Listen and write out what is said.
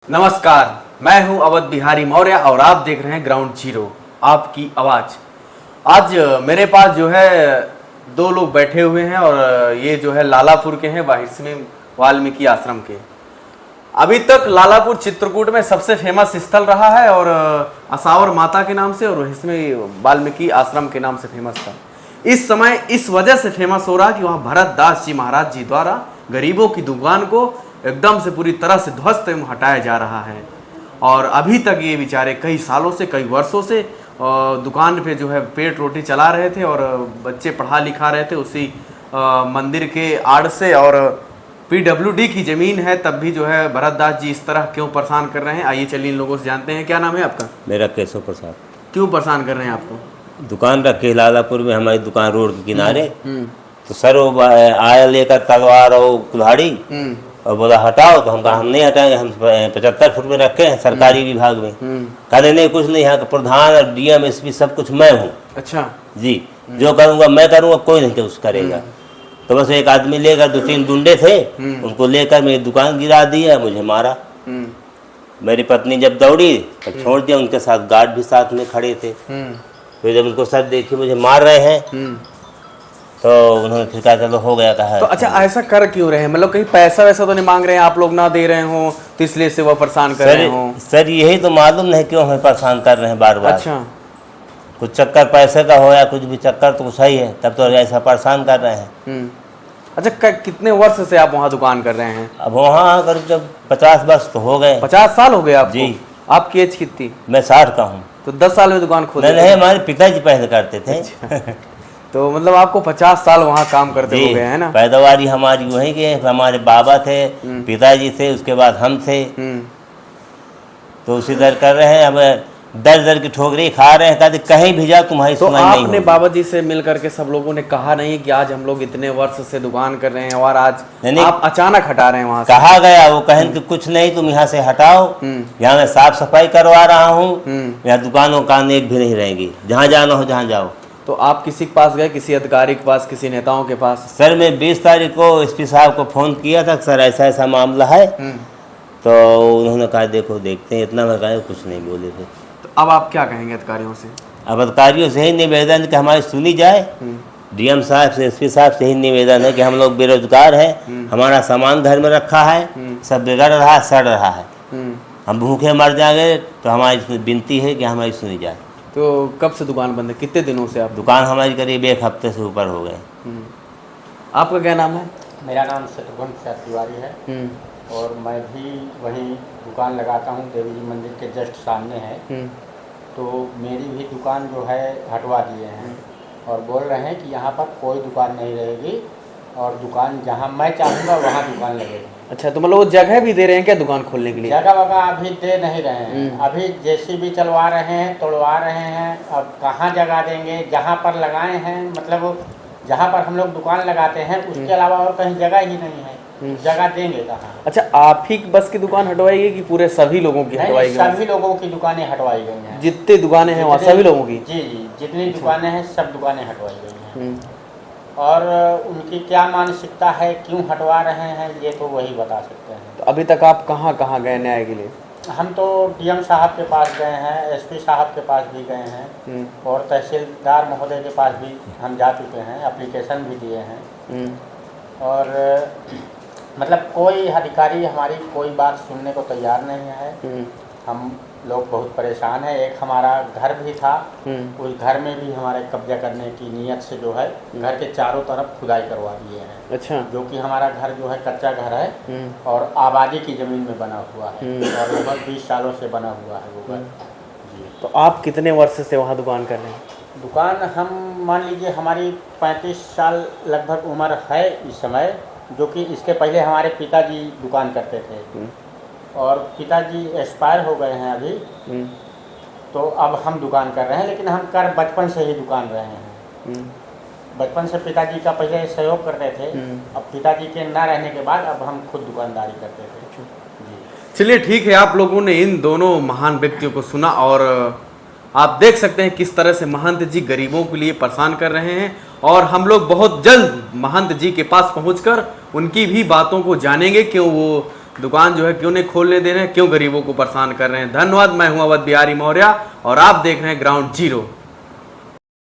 नमस्कार, मैं हूं अवध बिहारी मौर्य और आप देख रहे हैं ग्राउंड जीरो आपकी आवाज। आज मेरे पास जो है दो लोग बैठे हुए हैं और ये जो है लालापुर के हैं, वाहिस्मी वाल्मीकि आश्रम के। अभी तक लालापुर चित्रकूट में सबसे फेमस स्थल रहा है और असावर माता के नाम से और वाहिस्मी वाल्मीकि आश्रम के नाम से फेमस था। इस समय इस वजह से फेमस हो रहा कि वहाँ भरत दास जी महाराज जी द्वारा गरीबों की दुकान को एकदम से पूरी तरह से ध्वस्त एवं हटाया जा रहा है। और अभी तक ये बेचारे कई सालों से, कई वर्षों से दुकान पे जो है पेट रोटी चला रहे थे और बच्चे पढ़ा लिखा रहे थे उसी मंदिर के आड़ से। और PWD की ज़मीन है, तब भी जो है भरत दास जी इस तरह क्यों परेशान कर रहे हैं। आइए चलिए इन लोगों से जानते हैं। क्या नाम है आपका? मेरा केशव प्रसाद। क्यों परेशान कर रहे हैं आपको? दुकान रखे लालापुर में, हमारी दुकान रोड के किनारे। तो सर वो आया लेकर तलवार और कुल्हाड़ी और बोला हटाओ, तो हम कहा हम नहीं हटाएंगे, हम 75 फुट में रखे हैं सरकारी विभाग में। कहते नहीं कुछ नहीं, यहाँ का प्रधान और DM SP सब कुछ मैं हूँ। अच्छा जी, जो करूँगा मैं करूँगा, कोई नहीं कुछ करेगा। तो बस एक आदमी लेकर 2-3 गुंडे थे, उनको लेकर मेरी दुकान गिरा दिया, मुझे मारा। मेरी पत्नी जब दौड़ी तब छोड़ दिया, उनके साथ गार्ड भी साथ में खड़े थे। फिर जब उनको सब देखिए मुझे मार रहे हैं तो उन्होंने फिर कहा चलो हो गया कहा। तो अच्छा, ऐसा कर क्यों रहे हैं? मतलब कहीं पैसा वैसा तो नहीं मांग रहे हैं, आप लोग ना दे रहे हो तो इसलिए से वो परेशान कर रहे हो? सर यही तो मालूम नहीं क्यों हमें परेशान कर रहे हैं बार बार। अच्छा, कुछ चक्कर पैसे का हो या कुछ भी चक्कर तो सही है, तब तो ऐसा परेशान कर रहे हैं। अच्छा, कितने वर्ष से आप वहाँ दुकान कर रहे हैं? अब वहाँ करीब जब 50 वर्ष तो हो गए। 50 साल हो गए आपको? जी। आपकी एज कितनी? मैं 60 का हूँ। तो 10 साल में दुकान खोल? नहीं, हमारे पिताजी पहले करते थे। अच्छा। तो मतलब आपको 50 साल वहाँ काम करते हो गए, है ना? पैदावारी हमारी वहीं के, हमारे बाबा थे, पिताजी थे, उसके बाद हम थे। तो उसी दर कर रहे हैं। अब दर दर की ठोकरी खा रहे हैं, कहते कहीं भी जाओ तुम्हारी सुनाई नहीं होगी। आपने बाबा जी से मिल करके सब लोगों ने कहा नहीं कि आज हम लोग इतने वर्ष से दुकान कर रहे हैं और आज नहीं, आप अचानक हटा रहे हैं वहाँ से? कहा गया, वो कहें कि कुछ नहीं, तुम यहाँ से हटाओ, यहाँ मैं साफ सफाई करवा रहा हूँ, यहाँ दुकानों का एक भी नहीं रहेगी, जहाँ जाना हो जहाँ जाओ। तो आप किसी के पास गए, किसी अधिकारी के पास, किसी नेताओं के पास? सर मैं 20 तारीख को SP साहब को फ़ोन किया था, सर ऐसा ऐसा मामला है। तो उन्होंने कहा देखो देखते हैं, इतना मैं कहा, कुछ नहीं बोले थे। तो अब आप क्या कहेंगे अधिकारियों से? अब अधिकारियों से ही निवेदन कि हमारी सुनी जाए। DM साहब से, SP साहब से ही निवेदन है कि हम लोग बेरोजगार हैं, हमारा सामान घर में रखा है, सब बिगड़ रहा है, सड़ रहा है, हम भूखे मर जाएंगे। तो हमारी विनती है कि हमारी सुनी जाए। तो कब से दुकान बंद है? कितने दिनों से आप? दुकान हमारी करीब 1 हफ्ते से ऊपर हो गए। आपका क्या नाम है? मेरा नाम शत्रुघ्न प्रसाद तिवारी है और मैं भी वहीं दुकान लगाता हूँ, देवी जी मंदिर के जस्ट सामने है। तो मेरी भी दुकान जो है हटवा दिए हैं और बोल रहे हैं कि यहाँ पर कोई दुकान नहीं रहेगी और दुकान जहाँ मैं चाहूँगा वहाँ दुकान लगेगी। अच्छा, तो मतलब वो जगह भी दे रहे हैं क्या दुकान खोलने के लिए? जगह वगह अभी दे नहीं रहे हैं, अभी JCB चलवा रहे हैं, तोड़वा रहे हैं। अब कहाँ जगह देंगे? जहाँ पर लगाए हैं, मतलब जहाँ पर हम लोग दुकान लगाते हैं उसके अलावा और कहीं जगह ही नहीं है, जगह देंगे कहाँ? अच्छा, आप ही बस की दुकान हटवाई गई कि पूरे सभी लोगों की हटवाई गई? सभी लोगों की दुकानें हटवाई गई हैं। जितने दुकानें हैं वहाँ सभी लोगों की? जी, जितनी दुकानें हैं सब दुकानें हटवाई गई हैं। और उनकी क्या मानसिकता है, क्यों हटवा रहे हैं, ये तो वही बता सकते हैं। तो अभी तक आप कहाँ कहाँ गए न्याय के लिए? हम तो DM साहब के पास गए हैं, SP साहब के पास भी गए हैं और तहसीलदार महोदय के पास भी हम जा चुके हैं, एप्लीकेशन भी दिए हैं। और मतलब कोई अधिकारी हमारी कोई बात सुनने को तैयार नहीं है। हम लोग बहुत परेशान हैं। एक हमारा घर भी था, उस घर में भी हमारे कब्जा करने की नीयत से जो है घर के चारों तरफ खुदाई करवा दिए हैं। अच्छा। जो कि हमारा घर जो है कच्चा घर है और आबादी की ज़मीन में बना हुआ है और लगभग 20 सालों से बना हुआ है वो घर। जी। तो आप कितने वर्ष से वहाँ दुकान कर रहे हैं? दुकान हम मान लीजिए हमारी 35 साल लगभग उम्र है इस समय, जो कि इसके पहले हमारे पिताजी दुकान करते थे और पिताजी एक्सपायर हो गए हैं अभी। तो अब हम दुकान कर रहे हैं, लेकिन हम कर बचपन से ही दुकान रहे हैं। बचपन से पिताजी का पहले सहयोग करते थे, अब पिताजी के ना रहने के बाद अब हम खुद दुकानदारी करते थे। जी। चलिए ठीक है, आप लोगों ने इन दोनों महान व्यक्तियों को सुना और आप देख सकते हैं किस तरह से महंत जी गरीबों के लिए परेशान कर रहे हैं। और हम लोग बहुत जल्द महंत जी के पास पहुंचकर उनकी भी बातों को जानेंगे, क्यों वो दुकान जो है क्यों नहीं खोलने दे रहे हैं, क्यों गरीबों को परेशान कर रहे हैं। धन्यवाद। मैं हूं अवध बिहारी मौर्य और आप देख रहे हैं ग्राउंड जीरो।